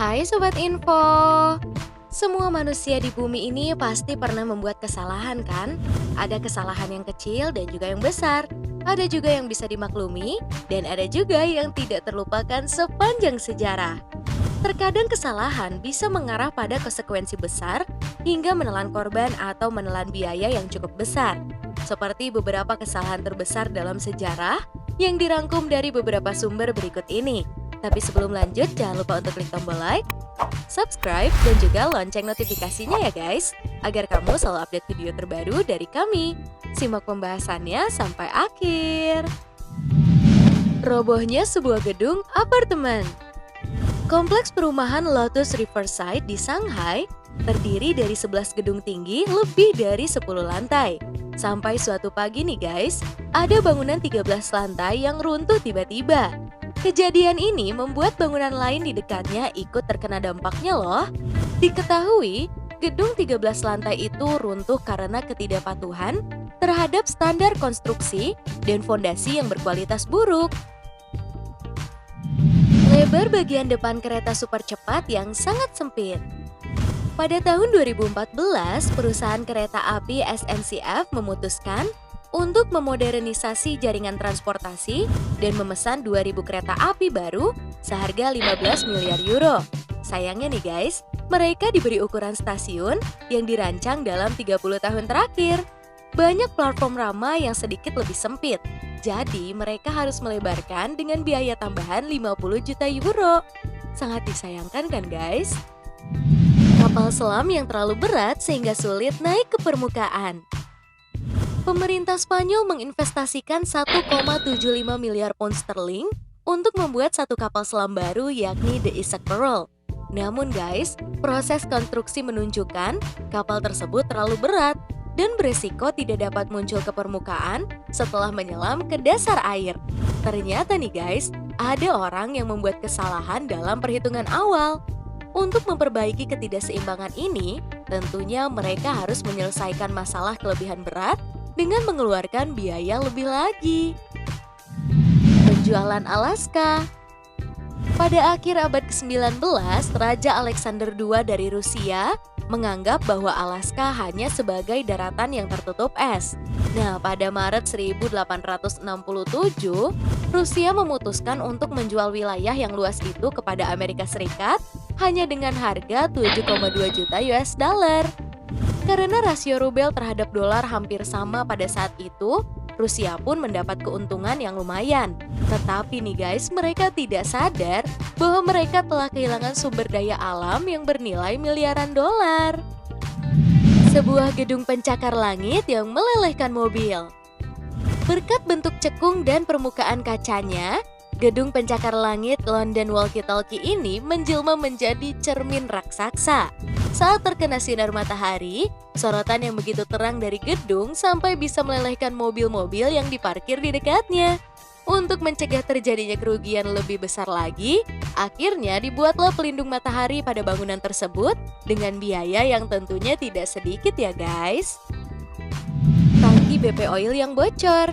Hai Sobat Info. Semua manusia di bumi ini pasti pernah membuat kesalahan kan? Ada kesalahan yang kecil dan juga yang besar. Ada juga yang bisa dimaklumi dan ada juga yang tidak terlupakan sepanjang sejarah. Terkadang kesalahan bisa mengarah pada konsekuensi besar hingga menelan korban atau menelan biaya yang cukup besar. Seperti beberapa kesalahan terbesar dalam sejarah yang dirangkum dari beberapa sumber berikut ini. Tapi sebelum lanjut, jangan lupa untuk klik tombol like, subscribe, dan juga lonceng notifikasinya ya guys, agar kamu selalu update video terbaru dari kami. Simak pembahasannya sampai akhir. Robohnya sebuah gedung apartemen. Kompleks perumahan Lotus Riverside di Shanghai terdiri dari 11 gedung tinggi lebih dari 10 lantai. Sampai suatu pagi nih guys, ada bangunan 13 lantai yang runtuh tiba-tiba. Kejadian ini membuat bangunan lain di dekatnya ikut terkena dampaknya loh. Diketahui, gedung 13 lantai itu runtuh karena ketidakpatuhan terhadap standar konstruksi dan fondasi yang berkualitas buruk. Lebar bagian depan kereta super cepat yang sangat sempit. Pada tahun 2014, perusahaan kereta api SNCF memutuskan untuk memodernisasi jaringan transportasi dan memesan 2.000 kereta api baru seharga 15 miliar euro. Sayangnya nih guys, mereka diberi ukuran stasiun yang dirancang dalam 30 tahun terakhir. Banyak platform rama yang sedikit lebih sempit, jadi mereka harus melebarkan dengan biaya tambahan 50 juta euro. Sangat disayangkan kan guys? Kapal selam yang terlalu berat sehingga sulit naik ke permukaan. Pemerintah Spanyol menginvestasikan 1,75 miliar pound sterling untuk membuat satu kapal selam baru yakni The Isaac Pearl. Namun guys, proses konstruksi menunjukkan kapal tersebut terlalu berat dan beresiko tidak dapat muncul ke permukaan setelah menyelam ke dasar air. Ternyata nih guys, ada orang yang membuat kesalahan dalam perhitungan awal. Untuk memperbaiki ketidakseimbangan ini, tentunya mereka harus menyelesaikan masalah kelebihan berat dengan mengeluarkan biaya lebih lagi. Penjualan Alaska. Pada akhir abad ke-19, Raja Alexander II dari Rusia menganggap bahwa Alaska hanya sebagai daratan yang tertutup es. Nah, pada Maret 1867, Rusia memutuskan untuk menjual wilayah yang luas itu kepada Amerika Serikat hanya dengan harga 7,2 juta US dollar. Karena rasio rubel terhadap dolar hampir sama pada saat itu, Rusia pun mendapat keuntungan yang lumayan. Tetapi nih guys, mereka tidak sadar bahwa mereka telah kehilangan sumber daya alam yang bernilai miliaran dolar. Sebuah gedung pencakar langit yang melelehkan mobil. Berkat bentuk cekung dan permukaan kacanya, gedung pencakar langit London Walkie-Talkie ini menjelma menjadi cermin raksasa. Saat terkena sinar matahari, sorotan yang begitu terang dari gedung sampai bisa melelehkan mobil-mobil yang diparkir di dekatnya. Untuk mencegah terjadinya kerugian lebih besar lagi, akhirnya dibuatlah pelindung matahari pada bangunan tersebut dengan biaya yang tentunya tidak sedikit ya guys. Tangki BP Oil yang bocor.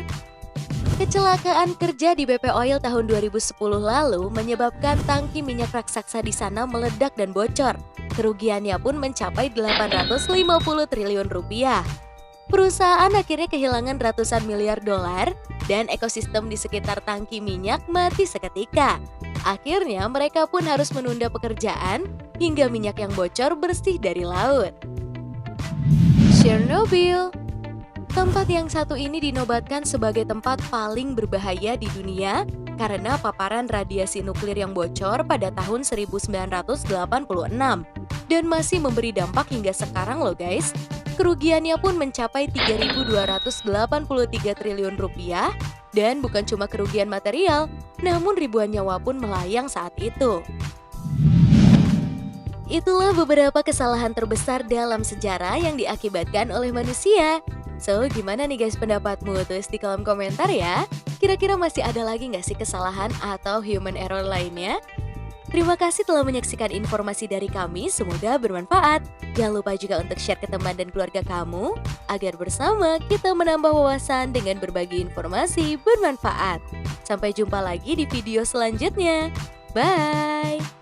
Kecelakaan kerja di BP Oil tahun 2010 lalu menyebabkan tangki minyak raksasa di sana meledak dan bocor. Kerugiannya pun mencapai 850 triliun rupiah. Perusahaan akhirnya kehilangan ratusan miliar dolar dan ekosistem di sekitar tangki minyak mati seketika. Akhirnya mereka pun harus menunda pekerjaan hingga minyak yang bocor bersih dari laut. Chernobyl. Tempat yang satu ini dinobatkan sebagai tempat paling berbahaya di dunia karena paparan radiasi nuklir yang bocor pada tahun 1986 dan masih memberi dampak hingga sekarang loh guys. Kerugiannya pun mencapai 3.283 triliun rupiah dan bukan cuma kerugian material, namun ribuan nyawa pun melayang saat itu. Itulah beberapa kesalahan terbesar dalam sejarah yang diakibatkan oleh manusia. So, gimana nih guys pendapatmu? Tulis di kolom komentar ya. Kira-kira masih ada lagi nggak sih kesalahan atau human error lainnya? Terima kasih telah menyaksikan informasi dari kami, semoga bermanfaat. Jangan lupa juga untuk share ke teman dan keluarga kamu, agar bersama kita menambah wawasan dengan berbagi informasi bermanfaat. Sampai jumpa lagi di video selanjutnya. Bye!